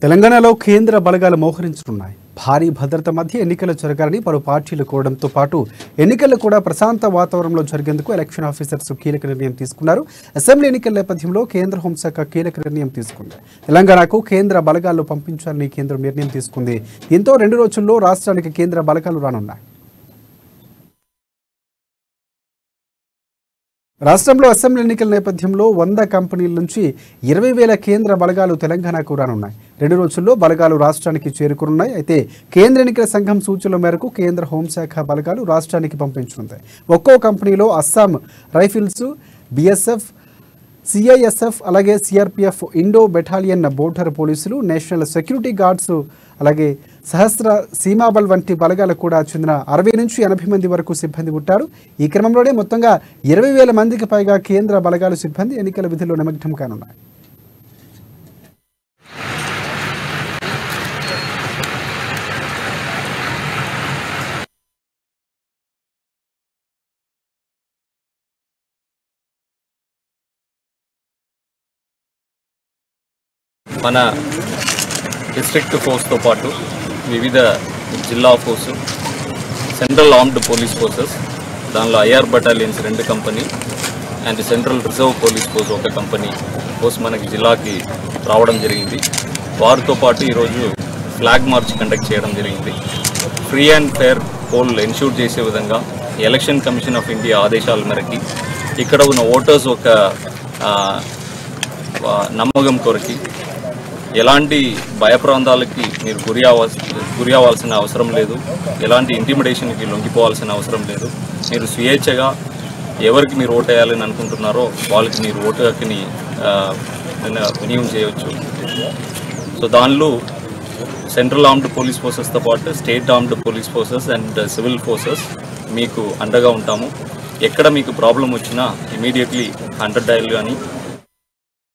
తెలంగాణలో కేంద్ర బలగాలు మోహరించనున్నాయి. భారీ భద్రత మధ్య ఎన్నికలు జరగాలని పలు పార్టీలు కోరడంతో పాటు ఎన్నికలు కూడా ప్రశాంత వాతావరణంలో జరిగేందుకు ఎలక్షన్ ఆఫీసర్స్ కీలక నిర్ణయం తీసుకున్నారు. అసెంబ్లీ ఎన్నికల నేపథ్యంలో కేంద్ర హోంశాఖ కీలక నిర్ణయం తీసుకుంది. తెలంగాణకు కేంద్ర బలగాలు పంపించాలని కేంద్రం నిర్ణయం తీసుకుంది. దీంతో 2 రోజుల్లో రాష్ట్రానికి కేంద్ర బలగాలు రానున్నాయి. రాష్ట్రంలో అసెంబ్లీ ఎన్నికల నేపథ్యంలో 100 కంపెనీల నుంచి 20,000 కేంద్ర బలగాలు తెలంగాణకు రానున్నాయి. 2 రోజుల్లో బలగాలు రాష్ట్రానికి చేరుకున్నాయి. అయితే కేంద్ర ఎన్నికల సంఘం సూచనల మేరకు కేంద్ర హోంశాఖ బలగాలు రాష్ట్రానికి పంపించనుంది. ఒక్కో కంపెనీలో అస్సాం రైఫిల్స్, బీఎస్ఎఫ్, సిఐఎస్ఎఫ్, అలాగే సిఆర్పిఎఫ్, ఇండో బెటాలియన్ బోర్డర్ పోలీసులు, నేషనల్ సెక్యూరిటీ గార్డ్స్, అలాగే సహస్ర సీమాబల్ వంటి బలగాలకు కూడా చెందిన 60 నుంచి 80 మంది వరకు సిబ్బంది ఉంటారు. ఈ క్రమంలోనే మొత్తంగా 20,000 మందికి పైగా కేంద్ర బలగాలు సిబ్బంది ఎన్నికల విధుల్లో నిమగ్నం కానున్నారు. మన డిస్ట్రిక్ట్ ఫోర్స్తో పాటు వివిధ జిల్లా force, central armed police forces, దానిలో IR battalions 2 company and central reserve police force 1 company force మనకి జిల్లాకి రావడం జరిగింది. వారితో పాటు ఈరోజు ఫ్లాగ్ మార్చ్ కండక్ట్ చేయడం జరిగింది. Free and fair poll ensure చేసే విధంగా ఎలక్షన్ కమిషన్ ఆఫ్ ఇండియా ఆదేశాల మేరకి ఇక్కడ ఉన్న ఓటర్స్ ఒక నమ్మకం కొరకి ఎలాంటి భయప్రాంతాలకి మీరు గురి అవ్వాల్సిన అవసరం లేదు, ఎలాంటి ఇంటిమిడేషన్కి లొంగిపోవాల్సిన అవసరం లేదు. మీరు స్వేచ్ఛగా ఎవరికి మీరు ఓటు వేయాలని అనుకుంటున్నారో వాళ్ళకి మీరు ఓటు హక్కుని వినియోగం చేయవచ్చు. సో దానిలో సెంట్రల్ ఆర్మ్డ్ పోలీస్ ఫోర్సెస్తో పాటు state armed police forces and civil forces మీకు అండగా ఉంటాము. ఎక్కడ మీకు ప్రాబ్లం వచ్చినా ఇమీడియట్లీ 100 డయల్ కానీ